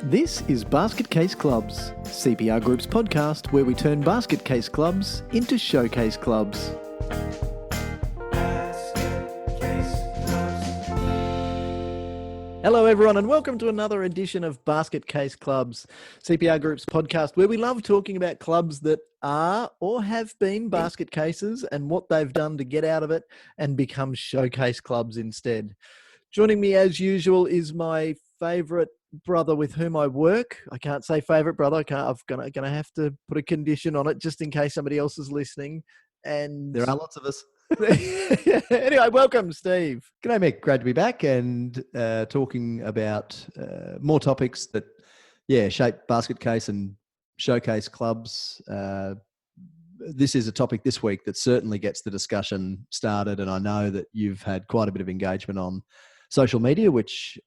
This is Basket Case Clubs, CPR Group's podcast where we turn basket case clubs into showcase clubs. Hello everyone and welcome to another edition of Basket Case Clubs, CPR Group's podcast where we love talking about clubs that are or have been basket cases and what they've done to get out of it and become showcase clubs instead. Joining me as usual is my favourite brother with whom I work. I can't say favourite brother. I'm gonna have to put a condition on it just in case somebody else is listening. And there are lots of us. Anyway, welcome, Steve. G'day, Mick. Great to be back and talking about more topics that, shape basket case and showcase clubs. This is a topic this week that certainly gets the discussion started, and I know that you've had quite a bit of engagement on social media, which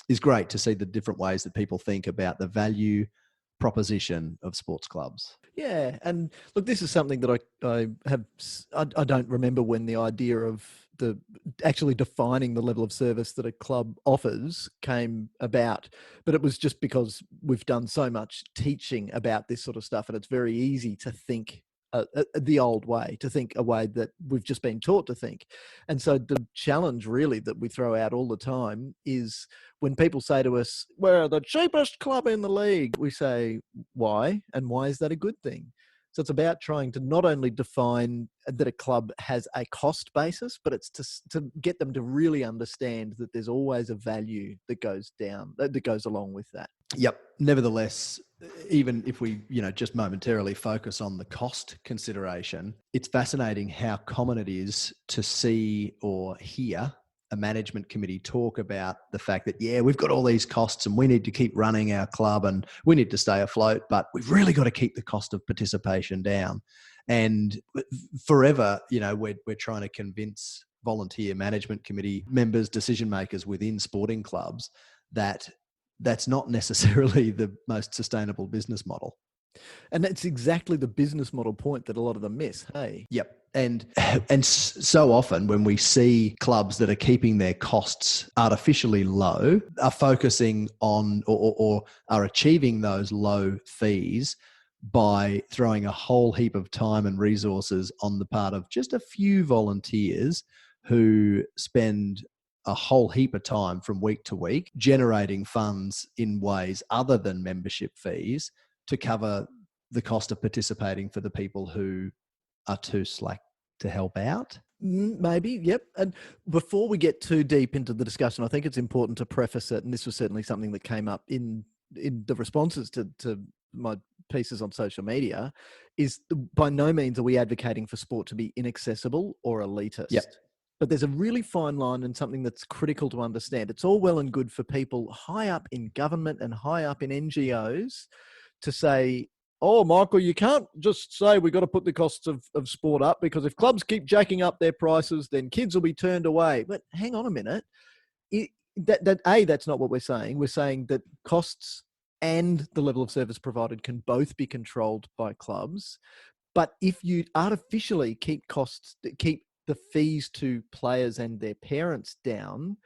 is great to see the different ways that people think about the value proposition of sports clubs. Yeah, and look, this is something that I don't remember when the idea of the actually defining the level of service that a club offers came about, but it was just because we've done so much teaching about this sort of stuff, and it's very easy to think the old way, to think a way that we've just been taught to think. And so the challenge really that we throw out all the time is when people say to us, we're the cheapest club in the league, we say, why? And why is that a good thing? So it's about trying to not only define that a club has a cost basis, but it's to get them to really understand that there's always a value that goes along with that. Yep. Nevertheless, even if we, just momentarily focus on the cost consideration, it's fascinating how common it is to see or hear a management committee talk about the fact that, we've got all these costs and we need to keep running our club and we need to stay afloat, but we've really got to keep the cost of participation down. And forever, we're trying to convince volunteer management committee members, decision makers within sporting clubs that that's not necessarily the most sustainable business model. And that's exactly the business model point that a lot of them miss. Hey. Yep. And so often when we see clubs that are keeping their costs artificially low, are focusing on or are achieving those low fees by throwing a whole heap of time and resources on the part of just a few volunteers who spend a whole heap of time from week to week generating funds in ways other than membership fees to cover the cost of participating for the people who are too slack to help out. Maybe, yep. And before we get too deep into the discussion, I think it's important to preface it, and this was certainly something that came up in the responses to my pieces on social media, is by no means are we advocating for sport to be inaccessible or elitist. Yep. But there's a really fine line and something that's critical to understand. It's all well and good for people high up in government and high up in NGOs to say, oh, Michael, you can't just say we've got to put the costs of sport up because if clubs keep jacking up their prices, then kids will be turned away. But hang on a minute. That's not what we're saying. We're saying that costs and the level of service provided can both be controlled by clubs. But if you artificially keep the fees to players and their parents down,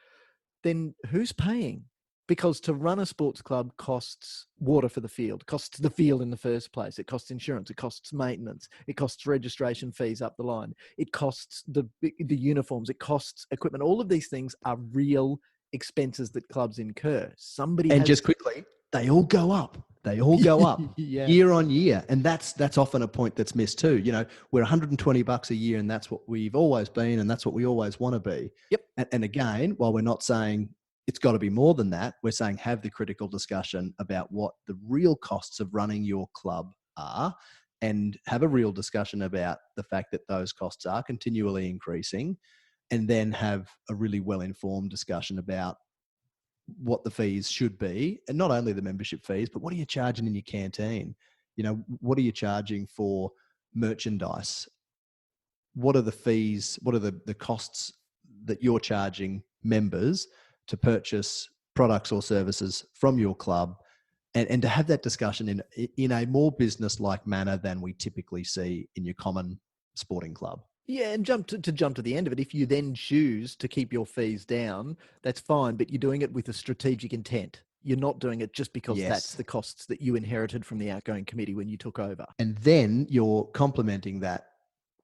then who's paying? Because to run a sports club costs water for the field, costs the field in the first place. It costs insurance, it costs maintenance, it costs registration fees up the line, it costs the uniforms, it costs equipment. All of these things are real expenses that clubs incur. Just quickly, they all go up. They all go up year on year. And that's often a point that's missed too. We're $120 a year and that's what we've always been and that's what we always want to be. Yep. And again, while we're not saying it's got to be more than that, we're saying have the critical discussion about what the real costs of running your club are and have a real discussion about the fact that those costs are continually increasing, and then have a really well-informed discussion about what the fees should be, and not only the membership fees, but what are you charging in your canteen? What are you charging for merchandise? What are the fees? What are the costs that you're charging members to purchase products or services from your club, and to have that discussion in a more business-like manner than we typically see in your common sporting club. Yeah, and jump to the end of it. If you then choose to keep your fees down, that's fine, but you're doing it with a strategic intent. You're not doing it just because Yes. that's the costs that you inherited from the outgoing committee when you took over. And then you're complementing that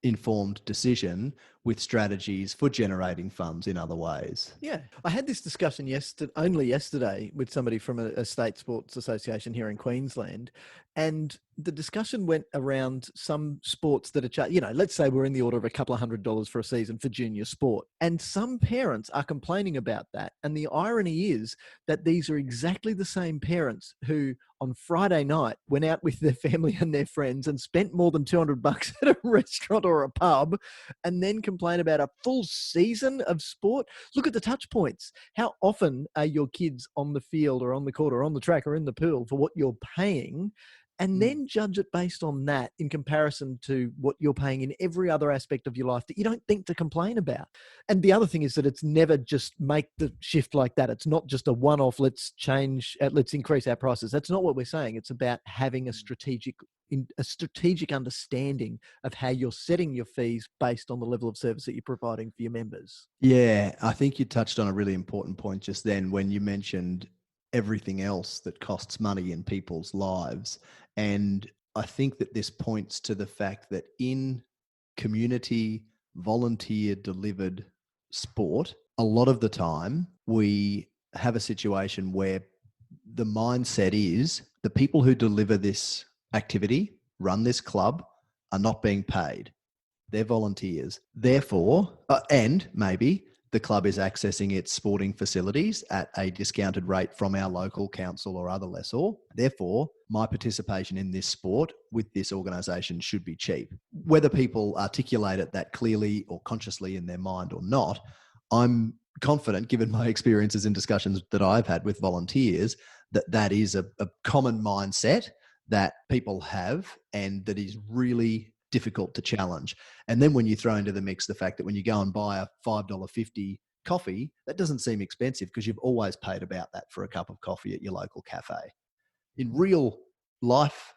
informed decision with strategies for generating funds in other ways. Yeah. I had this discussion only yesterday with somebody from a state sports association here in Queensland. And the discussion went around some sports that are, let's say we're in the order of a couple of $100 for a season for junior sport. And some parents are complaining about that. And the irony is that these are exactly the same parents who on Friday night went out with their family and their friends and spent more than $200 at a restaurant or a pub, and then complain about a full season of sport. Look at the touch points. How often are your kids on the field or on the court or on the track or in the pool for what you're paying? And then judge it based on that in comparison to what you're paying in every other aspect of your life that you don't think to complain about. And the other thing is that it's never just make the shift like that. It's not just a one-off, let's increase our prices. That's not what we're saying. It's about having a strategic understanding of how you're setting your fees based on the level of service that you're providing for your members. Yeah, I think you touched on a really important point just then when you mentioned everything else that costs money in people's lives. And I think that this points to the fact that in community, volunteer delivered sport, a lot of the time we have a situation where the mindset is the people who deliver this activity, run this club, are not being paid. They're volunteers. Therefore, and maybe the club is accessing its sporting facilities at a discounted rate from our local council or other lessor. Therefore, my participation in this sport with this organisation should be cheap. Whether people articulate it that clearly or consciously in their mind or not, I'm confident, given my experiences in discussions that I've had with volunteers, that that is a common mindset that people have and that is really difficult to challenge. And then when you throw into the mix the fact that when you go and buy a $5.50 coffee, that doesn't seem expensive because you've always paid about that for a cup of coffee at your local cafe. In real life,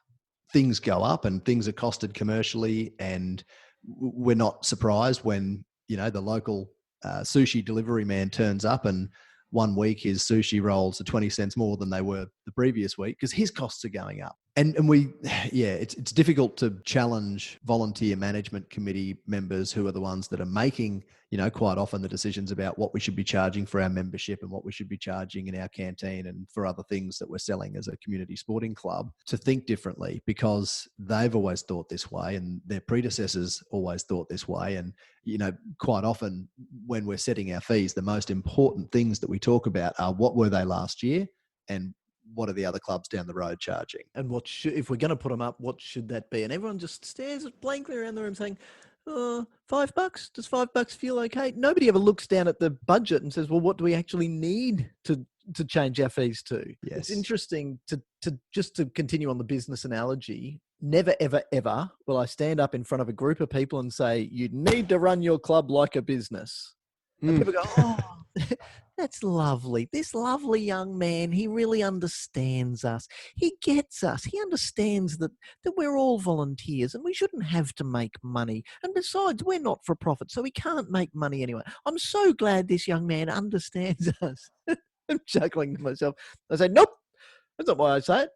things go up and things are costed commercially, and we're not surprised when, the local sushi delivery man turns up and one week his sushi rolls are 20 cents more than they were the previous week because his costs are going up. And it's difficult to challenge volunteer management committee members who are the ones that are making, quite often the decisions about what we should be charging for our membership and what we should be charging in our canteen and for other things that we're selling as a community sporting club, to think differently, because they've always thought this way and their predecessors always thought this way. And, quite often when we're setting our fees, the most important things that we talk about are what were they last year and what are the other clubs down the road charging? And if we're going to put them up, what should that be? And everyone just stares blankly around the room saying, $5? Does $5 feel okay? Nobody ever looks down at the budget and says, well, what do we actually need to change our fees to? Yes. It's interesting to continue on the business analogy. Never, ever, ever will I stand up in front of a group of people and say, you need to run your club like a business. And people go, oh, that's lovely. This lovely young man, he really understands us. He gets us. He understands that we're all volunteers and we shouldn't have to make money. And besides, we're not for profit, so we can't make money anyway. I'm so glad this young man understands us. I'm chuckling to myself. I say, nope, that's not why I say it.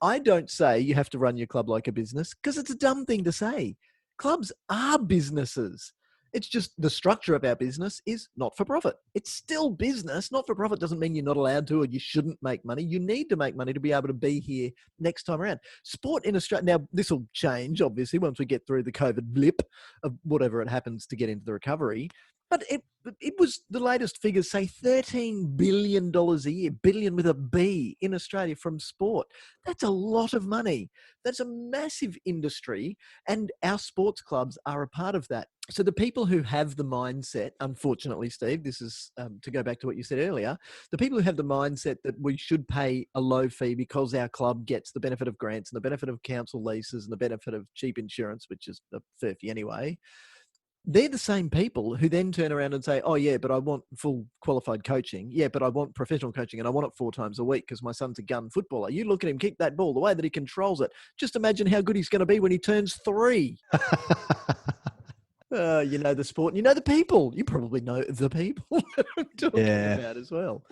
I don't say you have to run your club like a business because it's a dumb thing to say. Clubs are businesses. It's just the structure of our business is not for profit. It's still business. Not for profit doesn't mean you're not allowed to or you shouldn't make money. You need to make money to be able to be here next time around. Sport in Australia, now this will change obviously once we get through the COVID blip of whatever it happens to get into the recovery. But it was, the latest figures say $13 billion a year, billion with a B, in Australia from sport. That's a lot of money. That's a massive industry, and our sports clubs are a part of that. So the people who have the mindset, unfortunately, Steve, this is to go back to what you said earlier, the people who have the mindset that we should pay a low fee because our club gets the benefit of grants and the benefit of council leases and the benefit of cheap insurance, which is a fair fee anyway, they're the same people who then turn around and say, oh, yeah, but I want full qualified coaching. Yeah, but I want professional coaching and I want it 4 times a week because my son's a gun footballer. You look at him kick that ball, the way that he controls it. Just imagine how good he's going to be when he turns 3. You know the sport and you know the people. You probably know the people that I'm talking about as well.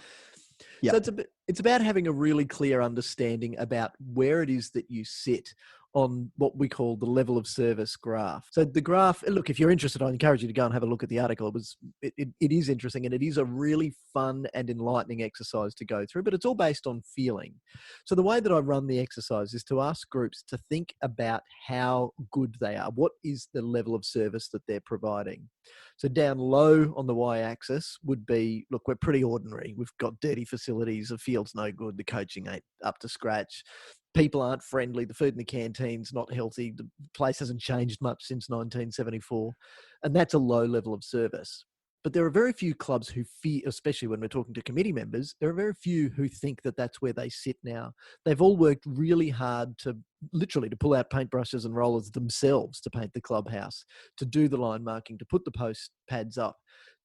So it's about having a really clear understanding about where it is that you sit on what we call the level of service graph. So the graph, look, if you're interested, I encourage you to go and have a look at the article. It is interesting, and it is a really fun and enlightening exercise to go through, but it's all based on feeling. So the way that I run the exercise is to ask groups to think about how good they are. What is the level of service that they're providing? So down low on the y-axis would be, look, we're pretty ordinary. We've got dirty facilities, the field's no good, the coaching ain't up to scratch. People aren't friendly. The food in the canteen's not healthy. The place hasn't changed much since 1974. And that's a low level of service. But there are very few clubs who feel, especially when we're talking to committee members, there are very few who think that that's where they sit now. They've all worked really hard to literally to pull out paintbrushes and rollers themselves to paint the clubhouse, to do the line marking, to put the post pads up,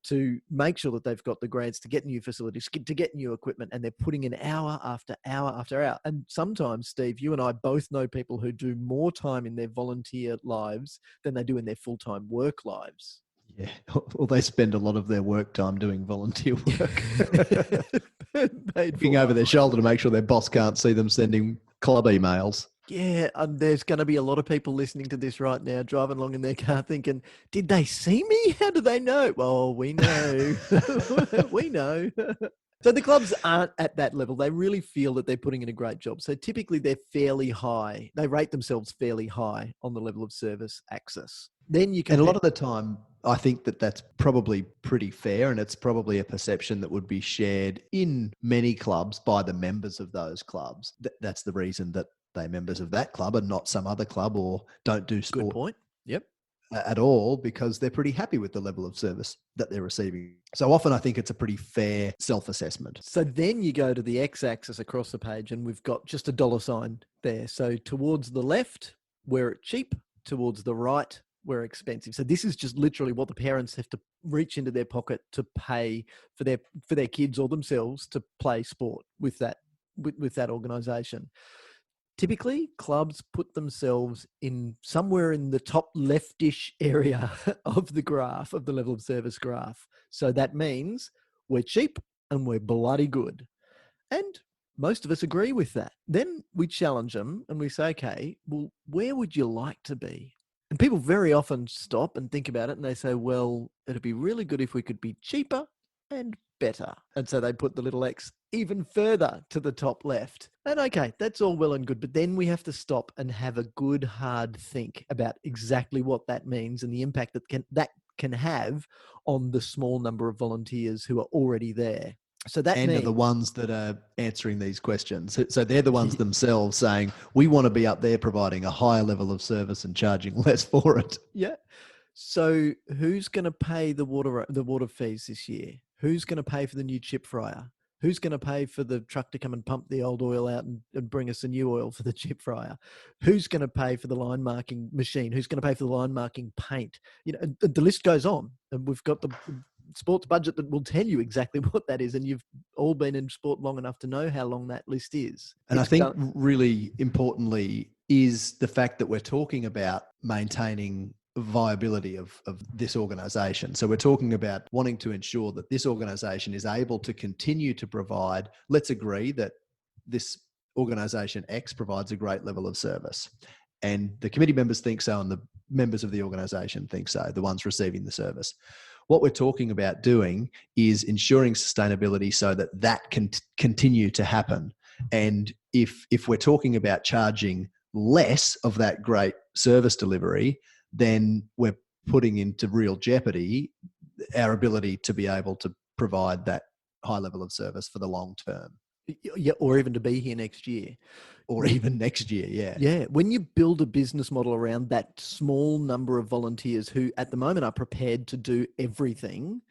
to make sure that they've got the grants to get new facilities, to get new equipment, and they're putting in hour after hour after hour. And sometimes, Steve, you and I both know people who do more time in their volunteer lives than they do in their full-time work lives. Yeah, well, they spend a lot of their work time doing volunteer work. Looking over their shoulder to make sure their boss can't see them sending club emails. Yeah, there's going to be a lot of people listening to this right now, driving along in their car thinking, did they see me? How do they know? Well, we know. We know. So the clubs aren't at that level. They really feel that they're putting in a great job. So typically they're fairly high. They rate themselves fairly high on the level of service axis. Then you can... And a lot of the time, I think that that's probably pretty fair, and it's probably a perception that would be shared in many clubs by the members of those clubs. That's the reason that they're members of that club and not some other club, or don't do sport. Good point. Yep. At all, because they're pretty happy with the level of service that they're receiving. So often I think it's a pretty fair self-assessment. So then you go to the x-axis across the page and we've got just a dollar sign there. So towards the left, we're cheap. Towards the right, we're expensive. So this is just literally what the parents have to reach into their pocket to pay for their kids or themselves to play sport with that organisation. Typically, clubs put themselves in somewhere in the top leftish area of the graph, of the level of service graph. So that means we're cheap and we're bloody good. And most of us agree with that. Then we challenge them and we say, okay, well, where would you like to be? And people very often stop and think about it and they say, well, it'd be really good if we could be cheaper and better. And so they put the little X even further to the top left. And okay, that's all well and good, but then we have to stop and have a good hard think about exactly what that means and the impact that can have on the small number of volunteers who are already there. So that means, are the ones that are answering these questions. So they're the ones themselves saying, we want to be up there providing a higher level of service and charging less for it. Yeah. So who's going to pay the water fees this year? Who's going to pay for the new chip fryer? Who's going to pay for the truck to come and pump the old oil out and bring us a new oil for the chip fryer? Who's going to pay for the line marking machine? Who's going to pay for the line marking paint? You know, the list goes on. And we've got the sports budget that will tell you exactly what that is. And you've all been in sport long enough to know how long that list is. And I think really importantly is the fact that we're talking about maintaining viability of this organisation. So we're talking about wanting to ensure that this organisation is able to continue to provide, let's agree that this organisation X provides a great level of service. And the committee members think so, and the members of the organisation think so, the ones receiving the service. What we're talking about doing is ensuring sustainability so that can continue to happen. And if we're talking about charging less of that great service delivery, then we're putting into real jeopardy our ability to be able to provide that high level of service for the long term. Yeah, or even to be here next year. Or even next year, yeah. Yeah, when you build a business model around that small number of volunteers who at the moment are prepared to do everything,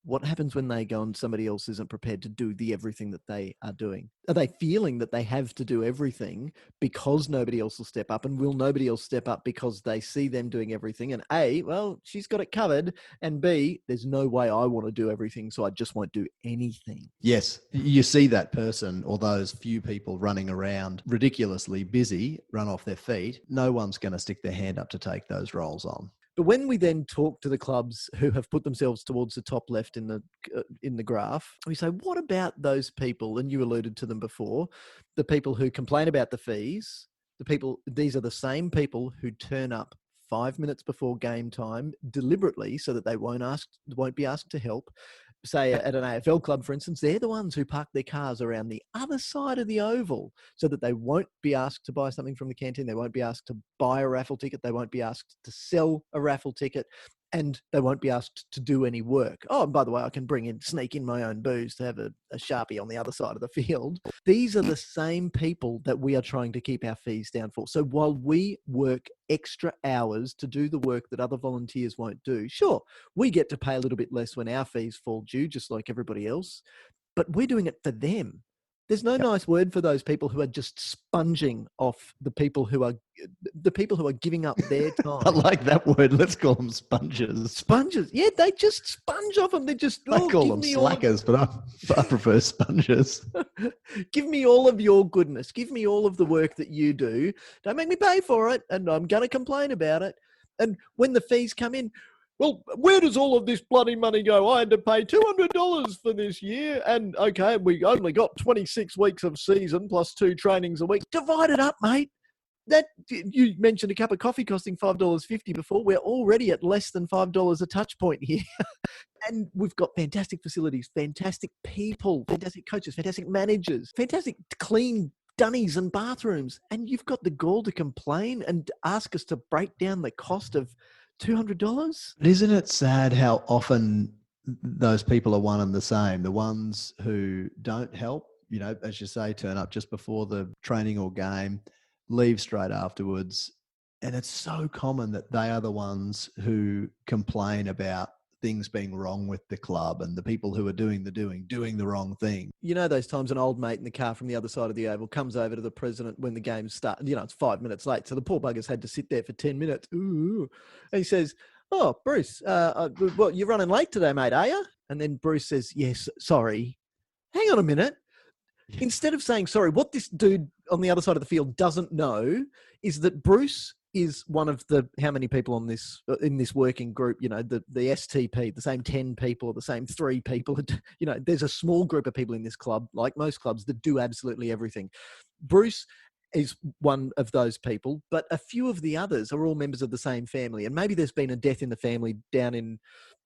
what happens when they go and somebody else isn't prepared to do the everything that they are doing? Are they feeling that they have to do everything because nobody else will step up? And will nobody else step up because they see them doing everything? And A, well, she's got it covered. And B, there's no way I want to do everything, so I just won't do anything. Yes, you see that person or those few people running around ridiculously busy, run off their feet. No one's going to stick their hand up to take those roles on. But when we then talk to the clubs who have put themselves towards the top left in the graph, we say, what about those people? And you alluded to them before, the people who complain about the fees. These are the same people who turn up 5 minutes before game time deliberately so that they won't be asked to help. Say at an AFL club, for instance, they're the ones who park their cars around the other side of the oval so that they won't be asked to buy something from the canteen. They won't be asked to buy a raffle ticket. They won't be asked to sell a raffle ticket. And they won't be asked to do any work. Oh, and by the way, I can sneak in my own booze to have a Sharpie on the other side of the field. These are the same people that we are trying to keep our fees down for. So while we work extra hours to do the work that other volunteers won't do, sure, we get to pay a little bit less when our fees fall due, just like everybody else, but we're doing it for them. There's no nice word for those people who are just sponging off the people who are giving up their time. I like that word. Let's call them sponges. Sponges. Yeah, they just sponge off them. They just I call them slackers, but I prefer sponges. Give me all of your goodness. Give me all of the work that you do. Don't make me pay for it, and I'm going to complain about it. And when the fees come in, well, where does all of this bloody money go? I had to pay $200 for this year. And okay, we only got 26 weeks of season plus 2 trainings a week. Divide it up, mate. That you mentioned a cup of coffee costing $5.50 before. We're already at less than $5 a touch point here. And we've got fantastic facilities, fantastic people, fantastic coaches, fantastic managers, fantastic clean dunnies and bathrooms. And you've got the gall to complain and ask us to break down the cost of $200? But isn't it sad how often those people are one and the same? The ones who don't help, as you say, turn up just before the training or game, leave straight afterwards. And it's so common that they are the ones who complain about things being wrong with the club and the people who are doing the wrong thing. You know those times an old mate in the car from the other side of the oval comes over to the president when the game starts. It's 5 minutes late, so the poor bugger's had to sit there for 10 minutes. Ooh. And he says, oh, Bruce, well, you're running late today, mate, are you? And then Bruce says, yes, sorry. Hang on a minute. Instead of saying sorry, what this dude on the other side of the field doesn't know is that Bruce is one of the how many people on this in this working group, the STP, the same 10 people or the same 3 people. There's a small group of people in this club, like most clubs, that do absolutely everything. Bruce is one of those people, but a few of the others are all members of the same family. And maybe there's been a death in the family down in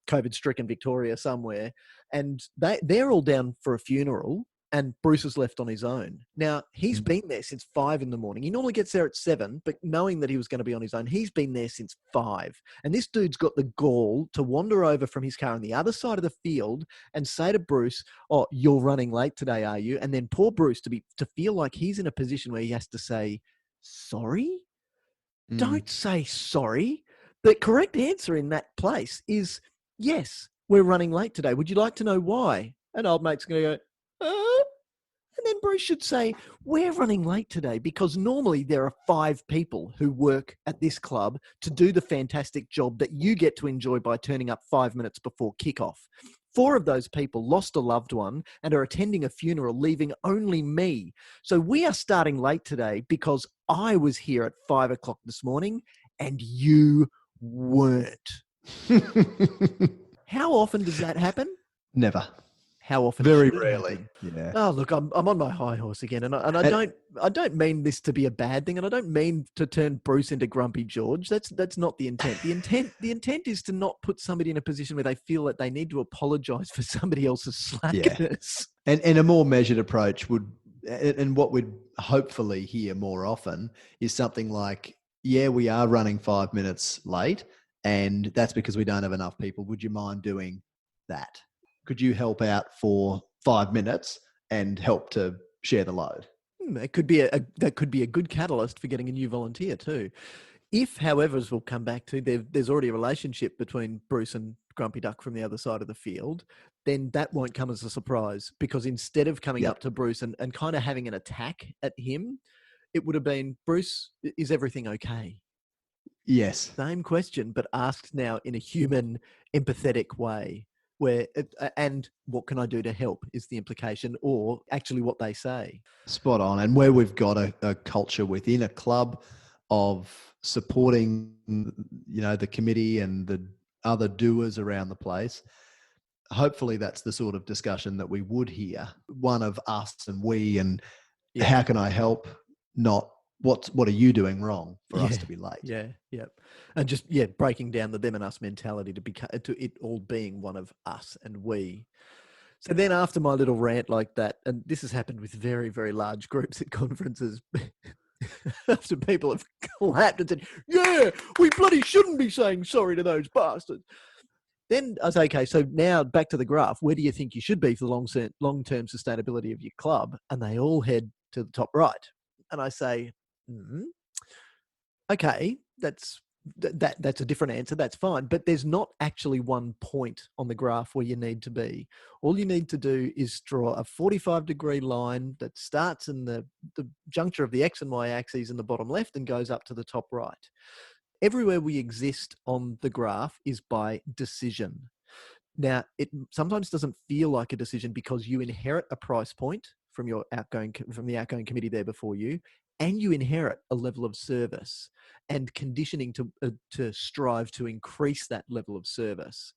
COVID-stricken Victoria somewhere, and they're all down for a funeral. And Bruce is left on his own. Now, he's been there since 5 a.m. He normally gets there at 7, but knowing that he was going to be on his own, he's been there since 5. And this dude's got the gall to wander over from his car on the other side of the field and say to Bruce, oh, you're running late today, are you? And then poor Bruce to feel like he's in a position where he has to say, sorry? Don't say sorry. The correct answer in that place is, yes, we're running late today. Would you like to know why? And old mate's going to go, and then Bruce should say, we're running late today because normally there are 5 people who work at this club to do the fantastic job that you get to enjoy by turning up 5 minutes before kickoff. 4 of those people lost a loved one and are attending a funeral, leaving only me. So we are starting late today because I was here at 5 o'clock this morning and you weren't. How often does that happen? Never. How often? Very rarely. Yeah. Oh, look, I'm on my high horse again, and I don't mean this to be a bad thing, and I don't mean to turn Bruce into Grumpy George. That's not the intent. The intent is to not put somebody in a position where they feel that they need to apologise for somebody else's slackness. Yeah. And a more measured approach would, and what we'd hopefully hear more often is something like, yeah, we are running 5 minutes late, and that's because we don't have enough people. Would you mind doing that? Could you help out for 5 minutes and help to share the load? It could be that could be a good catalyst for getting a new volunteer too. If, however, as we'll come back to, there's already a relationship between Bruce and Grumpy Duck from the other side of the field, then that won't come as a surprise, because instead of coming up to Bruce and kind of having an attack at him, it would have been, Bruce, is everything okay? Yes. Same question, but asked now in a human, empathetic way. And what can I do to help is the implication, or actually what they say. Spot on. And where we've got a culture within a club of supporting, the committee and the other doers around the place, hopefully that's the sort of discussion that we would hear. One of us and we, and how can I help? Not what are you doing wrong for us to be late? Yeah. And just, breaking down the them and us mentality to it all being one of us and we. So then after my little rant like that, and this has happened with very, very large groups at conferences, after people have clapped and said, yeah, we bloody shouldn't be saying sorry to those bastards. Then I say, okay, so now back to the graph. Where do you think you should be for the long-term sustainability of your club? And they all head to the top right. And I say, okay, that's a different answer. That's fine. But there's not actually one point on the graph where you need to be. All you need to do is draw a 45-degree line that starts in the juncture of the X and Y axes in the bottom left and goes up to the top right. Everywhere we exist on the graph is by decision. Now, it sometimes doesn't feel like a decision because you inherit a price point from the outgoing committee there before you, and you inherit a level of service and conditioning to strive to increase that level of service.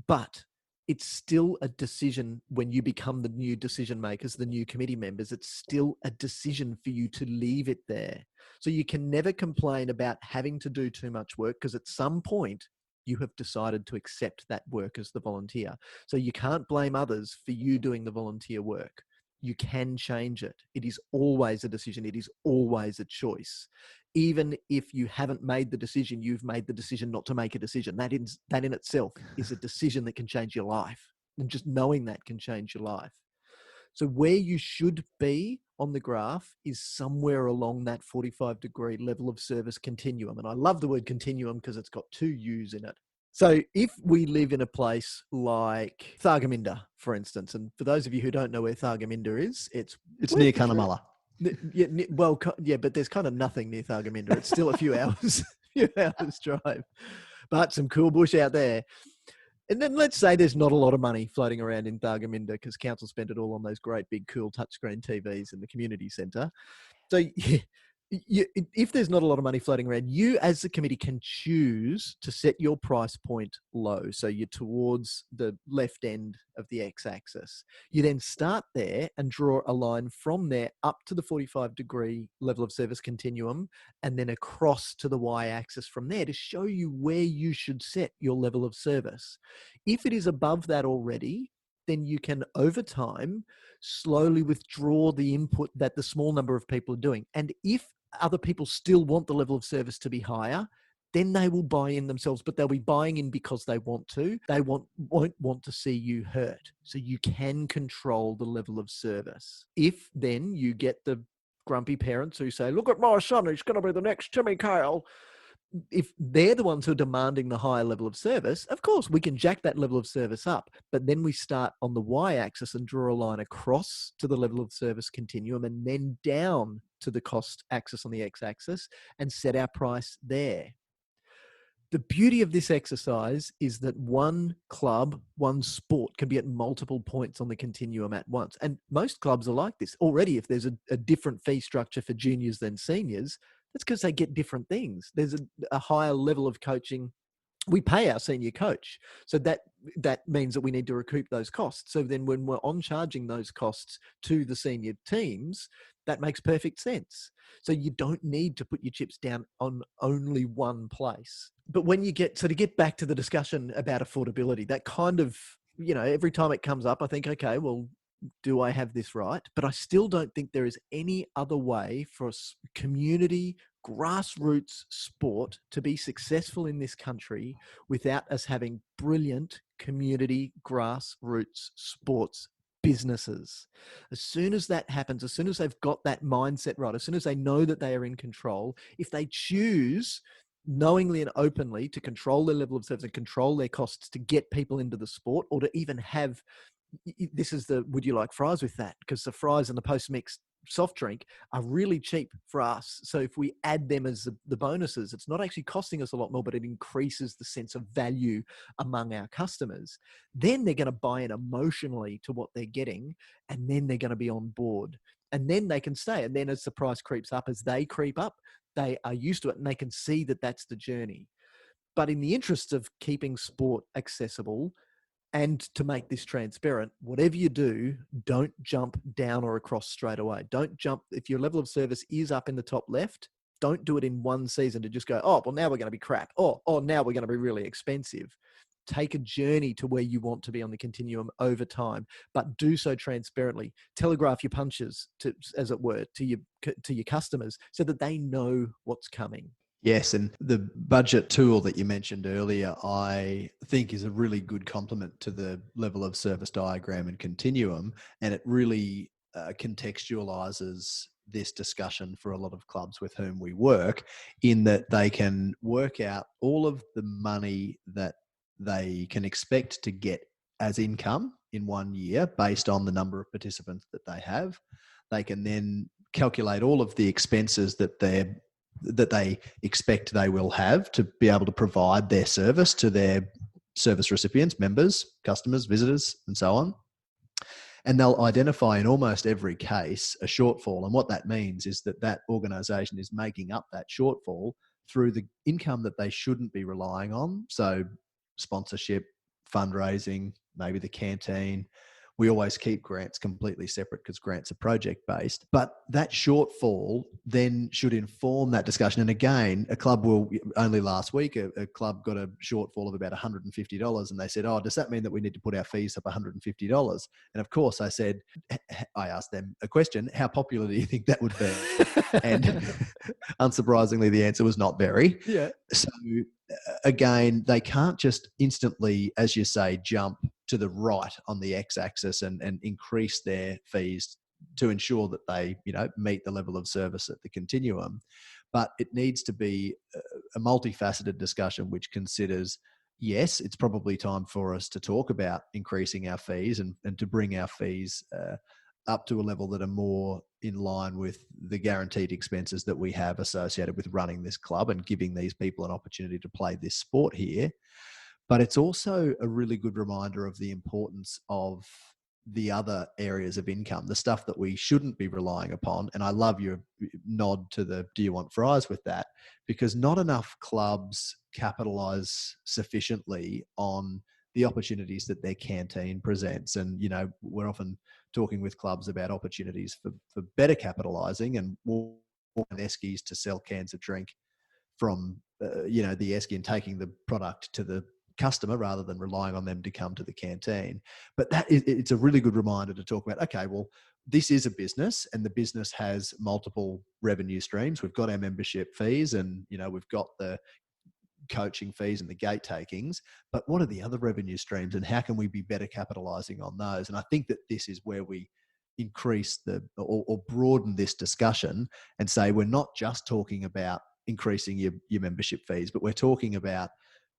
But it's still a decision when you become the new decision makers, the new committee members. It's still a decision for you to leave it there. So you can never complain about having to do too much work, because at some point you have decided to accept that work as the volunteer. So you can't blame others for you doing the volunteer work. You can change it. It is always a decision. It is always a choice. Even if you haven't made the decision, you've made the decision not to make a decision. That in itself is a decision that can change your life. And just knowing that can change your life. So where you should be on the graph is somewhere along that 45-degree level of service continuum. And I love the word continuum because it's got two U's in it. So if we live in a place like Thargomindah, for instance, and for those of you who don't know where Thargomindah is, it's near Cunnamulla. But there's kind of nothing near Thargomindah. It's still a few hours drive, but some cool bush out there. And then let's say there's not a lot of money floating around in Thargomindah because council spent it all on those great big cool touchscreen TVs in the community centre. So if there's not a lot of money floating around, you as the committee can choose to set your price point low. So you're towards the left end of the X-axis. You then start there and draw a line from there up to the 45-degree level of service continuum, and then across to the Y-axis from there to show you where you should set your level of service. If it is above that already, then you can, over time, slowly withdraw the input that the small number of people are doing. And if other people still want the level of service to be higher, then they will buy in themselves, but they'll be buying in because they want to. They won't want to see you hurt. So you can control the level of service. If then you get the grumpy parents who say, look at my son, he's going to be the next Timmy Kale. If they're the ones who are demanding the higher level of service, of course, we can jack that level of service up. But then we start on the Y-axis and draw a line across to the level of service continuum and then down to the cost axis on the X-axis and set our price there. The beauty of this exercise is that one club, one sport can be at multiple points on the continuum at once. And most clubs are like this. Already, if there's a different fee structure for juniors than seniors, that's because they get different things. There's a higher level of coaching. We pay our senior coach. So that means that we need to recoup those costs. So then when we're on charging those costs to the senior teams, that makes perfect sense. So you don't need to put your chips down on only one place. But when you get, so to get back to the discussion about affordability, that kind of, every time it comes up, I think, okay, well, do I have this right? But I still don't think there is any other way for a community grassroots sport to be successful in this country without us having brilliant community grassroots sports businesses. As soon as that happens, as soon as they've got that mindset right, as soon as they know that they are in control, if they choose knowingly and openly to control their level of service and control their costs to get people into the sport, or to even have, this is the, would you like fries with that? Because the fries and the post-mix soft drink are really cheap for us. So if we add them as the bonuses, it's not actually costing us a lot more, but it increases the sense of value among our customers. Then they're going to buy in emotionally to what they're getting, and then they're going to be on board. And then they can stay. And then as the price creeps up, as they creep up, they are used to it and they can see that that's the journey. But in the interest of keeping sport accessible and to make this transparent, whatever you do, don't jump down or across straight away. Don't jump. If your level of service is up in the top left, don't do it in one season to just go, oh, well, now we're going to be crap. Oh, now we're going to be really expensive. Take a journey to where you want to be on the continuum over time, but do so transparently. Telegraph your punches, to, as it were, to your customers so that they know what's coming. Yes, and the budget tool that you mentioned earlier, I think is a really good complement to the level of service diagram and continuum, and it really contextualizes this discussion for a lot of clubs with whom we work, in that they can work out all of the money that they can expect to get as income in 1 year based on the number of participants that they have. They can then calculate all of the expenses that they expect they will have to be able to provide their service to their service recipients, members, customers, visitors, and so on. And they'll identify in almost every case a shortfall. And what that means is that that organisation is making up that shortfall through the income that they shouldn't be relying on. So sponsorship, fundraising, maybe the canteen. We always keep grants completely separate because grants are project-based. But that shortfall then should inform that discussion. And again, a club will, only last week, a club got a shortfall of about $150. And they said, oh, does that mean that we need to put our fees up $150? And of course, I asked them a question, how popular do you think that would be? And unsurprisingly, the answer was not very. Yeah. So again, they can't just instantly, as you say, jump to the right on the x-axis and increase their fees to ensure that they, meet the level of service at the continuum. But it needs to be a multifaceted discussion which considers, yes, it's probably time for us to talk about increasing our fees and to bring our fees up to a level that are more in line with the guaranteed expenses that we have associated with running this club and giving these people an opportunity to play this sport here. But it's also a really good reminder of the importance of the other areas of income, the stuff that we shouldn't be relying upon. And I love your nod to the do you want fries with that, because not enough clubs capitalize sufficiently on the opportunities that their canteen presents. And, we're often talking with clubs about opportunities for better capitalizing and more eskies to sell cans of drink from, the esky and taking the product to the customer rather than relying on them to come to the canteen. But it's a really good reminder to talk about, okay, well, this is a business and the business has multiple revenue streams. We've got our membership fees and, we've got the coaching fees and the gate takings, but what are the other revenue streams and how can we be better capitalizing on those? And I think that this is where we increase or broaden this discussion and say, we're not just talking about increasing your membership fees, but we're talking about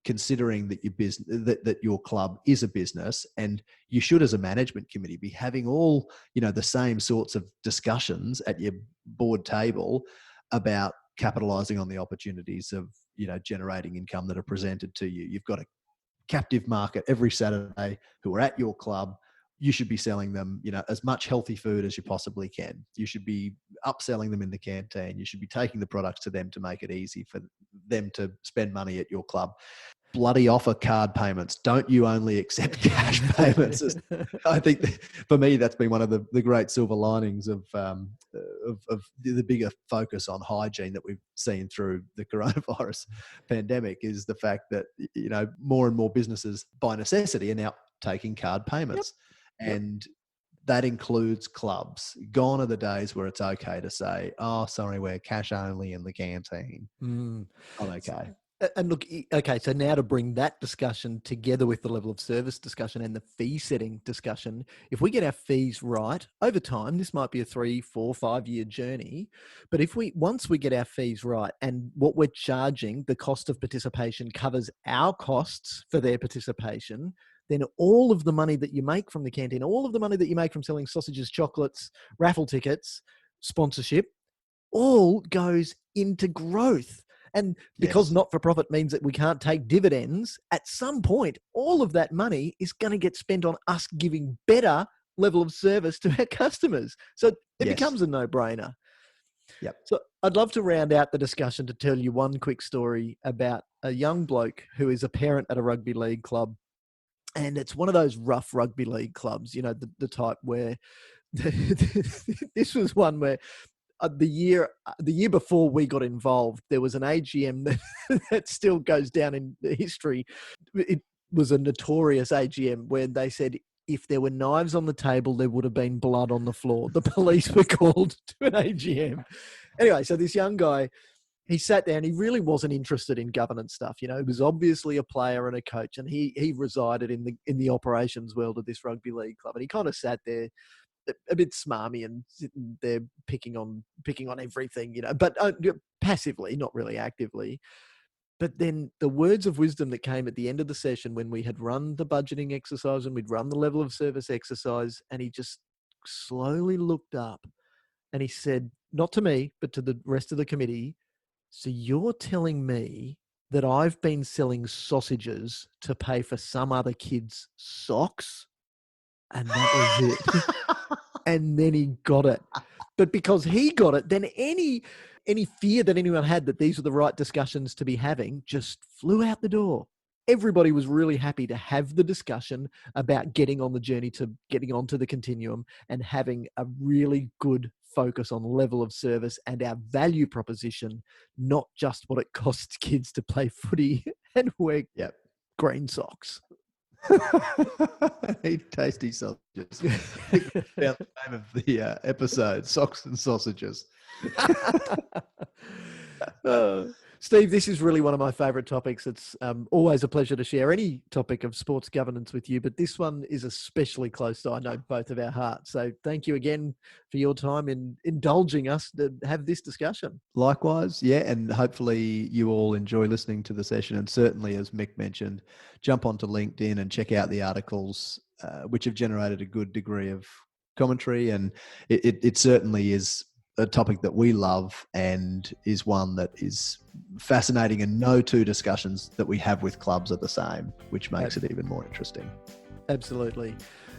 considering that your business, that your club is a business, and you should, as a management committee, be having all, the same sorts of discussions at your board table about capitalizing on the opportunities of, generating income that are presented to you. You've got a captive market every Saturday who are at your club. You should be selling them, as much healthy food as you possibly can. You should be upselling them in the canteen. You should be taking the products to them to make it easy for them to spend money at your club. Bloody offer card payments. Don't you only accept cash payments? I think for me, that's been one of the great silver linings of the bigger focus on hygiene that we've seen through the coronavirus pandemic, is the fact that, more and more businesses by necessity are now taking card payments. Yep. And that includes clubs. Gone are the days where it's okay to say, oh, sorry, we're cash only in the canteen. Not okay. And look, okay, so now to bring that discussion together with the level of service discussion and the fee setting discussion, if we get our fees right over time, this might be a 3, 4, 5 year journey. But once we get our fees right and what we're charging, the cost of participation covers our costs for their participation, then all of the money that you make from the canteen, all of the money that you make from selling sausages, chocolates, raffle tickets, sponsorship, all goes into growth. And because Yes. not-for-profit means that we can't take dividends, at some point, all of that money is going to get spent on us giving better level of service to our customers. So it Yes. becomes a no-brainer. Yep. So I'd love to round out the discussion to tell you one quick story about a young bloke who is a parent at a rugby league club. And it's one of those rough rugby league clubs, you know, the type where this was one where the year before we got involved, there was an AGM that still goes down in history. It was a notorious AGM where they said if there were knives on the table, there would have been blood on the floor. The police were called to an AGM. Anyway, so this young guy, he sat there and he really wasn't interested in governance stuff. You know, he was obviously a player and a coach, and he resided in the operations world of this rugby league club. And he kind of sat there a bit smarmy and sitting there picking on everything, you know, but passively, not really actively. But then the words of wisdom that came at the end of the session when we had run the budgeting exercise and we'd run the level of service exercise, and he just slowly looked up and he said, not to me, but to the rest of the committee, so you're telling me that I've been selling sausages to pay for some other kid's socks? And that was it. And then he got it. But because he got it, then any fear that anyone had that these were the right discussions to be having just flew out the door. Everybody was really happy to have the discussion about getting on the journey to getting onto the continuum and having a really good focus on level of service and our value proposition, not just what it costs kids to play footy and wear green socks. Eat tasty sausages. Down the name of the episode, Socks and Sausages. Steve, this is really one of my favourite topics. It's always a pleasure to share any topic of sports governance with you, but this one is especially close to, I know, both of our hearts. So thank you again for your time in indulging us to have this discussion. Likewise, yeah, and hopefully you all enjoy listening to the session. And certainly, as Mick mentioned, jump onto LinkedIn and check out the articles, which have generated a good degree of commentary. And it certainly is a topic that we love and is one that is fascinating, and no two discussions that we have with clubs are the same, which makes it even more interesting. Absolutely.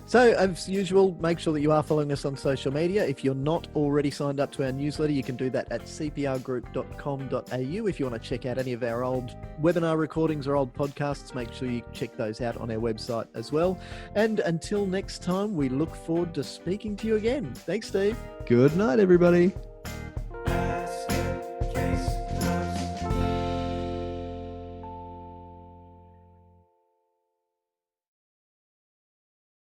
So as usual, make sure that you are following us on social media. If you're not already signed up to our newsletter, you can do that at cprgroup.com.au. If you want to check out any of our old webinar recordings or old podcasts, make sure you check those out on our website as well. And until next time, we look forward to speaking to you again. Thanks, Steve. Good night, everybody.